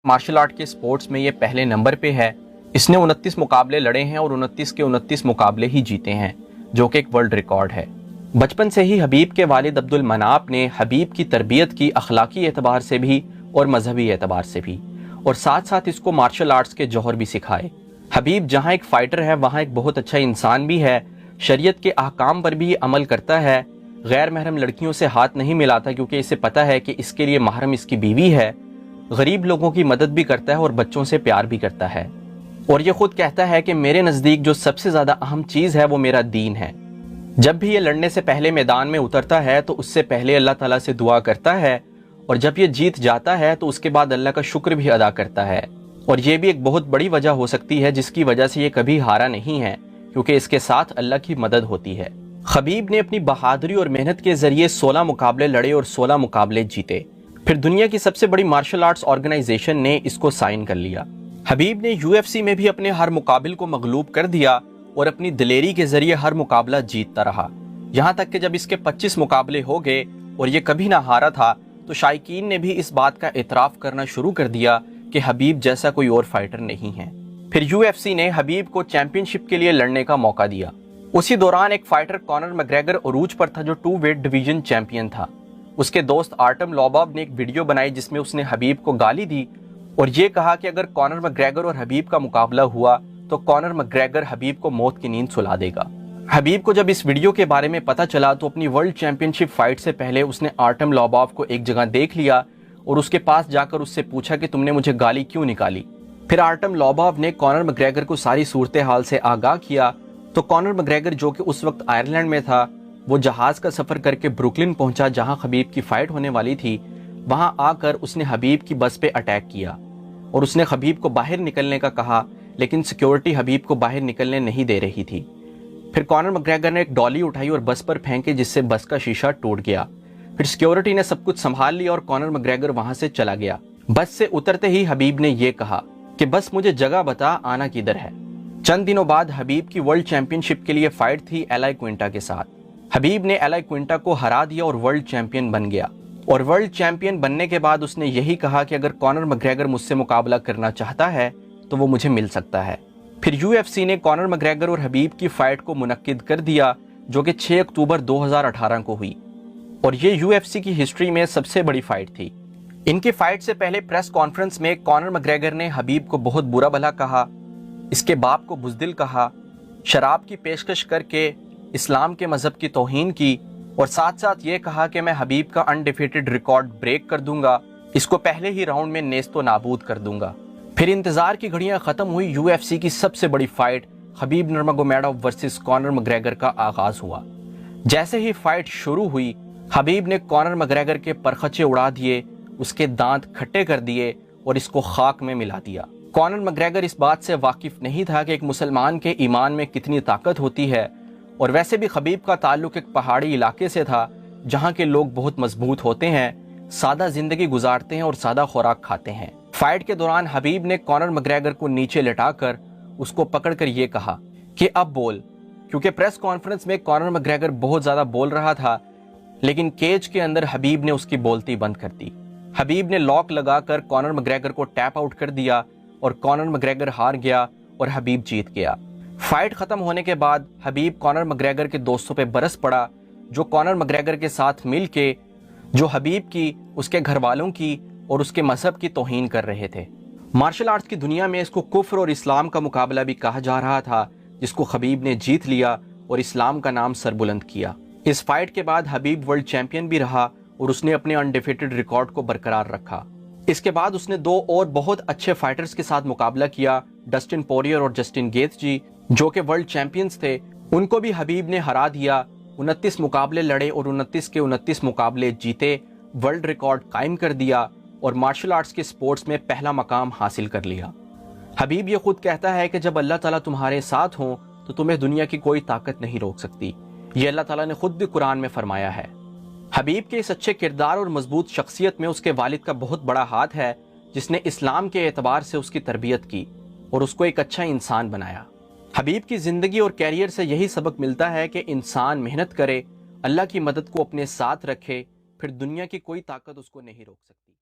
Martial art के sports में ये पहले नंबर पे है। इसने 29 मुकाबले लड़े हैं और 29 के 29 मुकाबले ही जीते हैं, जो कि एक वर्ल्ड रिकॉर्ड है। बचपन से ही हबीब के वालिद अब्दुल मनाफ ने हबीब की तरबियत की अखलाकी एतबार से भी और मजहबी एतबार से भी, और साथ साथ इसको मार्शल आर्ट्स के जौहर भी सिखाए। हबीब जहाँ एक फाइटर है वहाँ एक बहुत अच्छा इंसान भी है। शरीयत के अहकाम पर भी अमल करता है। गैर महरम लड़कियों से हाथ नहीं मिलाता क्योंकि इसे पता है कि इसके लिए महरम इसकी बीवी है। गरीब लोगों की मदद भी करता है और बच्चों से प्यार भी करता है। और ये खुद कहता है कि मेरे नज़दीक जो सबसे ज़्यादा अहम चीज़ है वो मेरा दीन है। जब भी ये लड़ने से पहले मैदान में उतरता है तो उससे पहले अल्लाह ताला से दुआ करता है, और जब ये जीत जाता है तो उसके बाद अल्लाह का शुक्र भी अदा करता है। और ये भी एक बहुत बड़ी वजह हो सकती है जिसकी वजह से ये कभी हारा नहीं है, क्योंकि इसके साथ अल्लाह की मदद होती है। हबीब ने अपनी बहादुरी और मेहनत के जरिए 16 मुकाबले लड़े और 16 मुकाबले जीते। फिर दुनिया की सबसे बड़ी मार्शल आर्ट्स ऑर्गेनाइजेशन ने इसको साइन कर लिया। हबीब ने यूएफसी में भी अपने हर मुकाबिल को मगलूब कर दिया और अपनी दिलेरी के जरिए हर मुकाबला जीतता रहा। यहाँ तक कि जब इसके 25 मुकाबले हो गए और ये कभी ना हारा था तो शायकीन ने भी इस बात का एतराफ़ करना शुरू कर दिया कि हबीब जैसा कोई और फाइटर नहीं है। फिर यूएफसी ने हबीब को चैंपियनशिप के लिए लड़ने का मौका दिया। उसी दौरान एक फाइटर कॉनर मैग्रेगर अरूज पर था जो 2 वेट डिवीजन चैंपियन था। उसके दोस्त आर्टम लोबाब ने एक वीडियो बनाई जिसमें उसने हबीब को गाली दी और ये कहा कि अगर कॉनर मैग्रेगर और हबीब का मुकाबला हुआ तो कॉनर मैग्रेगर हबीब को मौत की नींद सुला देगा। हबीब को जब इस वीडियो के बारे में पता चला तो अपनी वर्ल्ड चैंपियनशिप फाइट से पहले उसने आर्टम लोबाब को एक जगह देख लिया और उसके पास जाकर उससे पूछा कि तुमने मुझे गाली क्यों निकाली। फिर आर्टम लोबाब ने कॉनर मैग्रेगर को सारी सूरत हाल से आगाह किया तो कॉनर मैग्रेगर, जो कि उस वक्त आयरलैंड में था, वो जहाज का सफर करके ब्रुकलिन पहुंचा जहां हबीब की फाइट होने वाली थी। वहां आकर उसने हबीब की बस पे अटैक किया और उसने हबीब को बाहर निकलने का कहा, लेकिन सिक्योरिटी हबीब को बाहर निकलने नहीं दे रही थी। फिर कॉनर मैग्रेगर ने एक डॉली उठाई और बस पर फेंकी जिससे बस का शीशा टूट गया। फिर सिक्योरिटी ने सब कुछ संभाल लिया और कॉनर मैग्रेगर वहां से चला गया। बस से उतरते ही हबीब ने यह कहा कि बस मुझे जगह बता, आना किधर है। चंद दिनों बाद हबीब की वर्ल्ड चैंपियनशिप के लिए फाइट थी एलाई क्विंटा के साथ। हबीब ने एलाई क्विंटा को हरा दिया और वर्ल्ड चैंपियन बन गया। और वर्ल्ड चैंपियन बनने के बाद उसने यही कहा कि अगर कॉनर मैग्रेगर मुझसे मुकाबला करना चाहता है तो वो मुझे मिल सकता है। फिर यूएफसी ने कॉनर मैग्रेगर और हबीब की फाइट को मुनक्किद कर दिया जो कि 6 अक्टूबर 2018 को हुई, और ये यूएफसी की हिस्ट्री में सबसे बड़ी फाइट थी। इनकी फाइट से पहले प्रेस कॉन्फ्रेंस में कॉनर मैग्रेगर ने हबीब को बहुत बुरा भला कहा, इसके बाप को बुज़दिल कहा, शराब की पेशकश करके इस्लाम के मजहब की तौहीन की, और साथ साथ ये कहा कि मैं हबीब का अनडिफीटेड रिकॉर्ड ब्रेक कर दूंगा, इसको पहले ही राउंड में नेस्तो नाबूद कर दूंगा। फिर इंतजार की घड़ियां खत्म हुई। यूएफसी की सबसे बड़ी फाइट हबीब नर्मगोमेडोव वर्सेस कॉनर मैग्रेगर का आगाज हुआ। जैसे ही फाइट शुरू हुई हबीब ने कॉनर मैग्रेगर के परखचे उड़ा दिए, उसके दांत खट्टे कर दिए और इसको खाक में मिला दिया। कॉनर मैग्रेगर इस बात से वाकिफ नहीं था कि एक मुसलमान के ईमान में कितनी ताकत होती है, और वैसे भी हबीब का ताल्लुक एक पहाड़ी इलाके से था जहां के लोग बहुत मजबूत होते हैं, सादा जिंदगी गुजारते हैं और सादा खुराक खाते हैं। फाइट के दौरान हबीब ने कॉनर मैग्रेगर को नीचे लेटाकर उसको पकड़कर ये कहा कि अब बोल, क्योंकि प्रेस कॉन्फ्रेंस में कॉनर मैग्रेगर बहुत ज्यादा बोल रहा था, लेकिन केज के अंदर हबीब ने उसकी बोलती बंद कर दी। हबीब ने लॉक लगाकर कॉनर मैग्रेगर को टैप आउट कर दिया और कॉनर मैग्रेगर हार गया और हबीब जीत गया। फाइट खत्म होने के बाद हबीब कॉनर मैग्रेगर के दोस्तों पे बरस पड़ा जो कॉनर मैग्रेगर के साथ मिल के जो हबीब की, उसके घर वालों की और उसके मजहब की तौहीन कर रहे थे। मार्शल आर्ट्स की दुनिया में इसको कुफ्र और इस्लाम का मुकाबला भी कहा जा रहा था, जिसको हबीब ने जीत लिया और इस्लाम का नाम सरबुलंद किया। इस फाइट के बाद हबीब वर्ल्ड चैंपियन भी रहा और उसने अपने अनडिफीटेड रिकॉर्ड को बरकरार रखा। इसके बाद उसने 2 और बहुत अच्छे फाइटर्स के साथ मुकाबला किया, डस्टिन पोरियर और जस्टिन गेथजी, जो कि वर्ल्ड चैंपियंस थे। उनको भी हबीब ने हरा दिया। 29 मुकाबले लड़े और 29 के 29 मुकाबले जीते, वर्ल्ड रिकॉर्ड कायम कर दिया और मार्शल आर्ट्स के स्पोर्ट्स में पहला मकाम हासिल कर लिया। हबीब ये खुद कहता है कि जब अल्लाह ताला तुम्हारे साथ हो तो तुम्हें दुनिया की कोई ताकत नहीं रोक सकती। ये अल्लाह ताला ने खुद भी कुरान में फरमाया है। हबीब के इस अच्छे किरदार और मजबूत शख्सियत में उसके वालिद का बहुत बड़ा हाथ है, जिसने इस्लाम के एतबार से उसकी तरबियत की और उसको एक अच्छा इंसान बनाया। हबीब की ज़िंदगी और कैरियर से यही सबक मिलता है कि इंसान मेहनत करे, अल्लाह की मदद को अपने साथ रखे, फिर दुनिया की कोई ताकत उसको नहीं रोक सकती।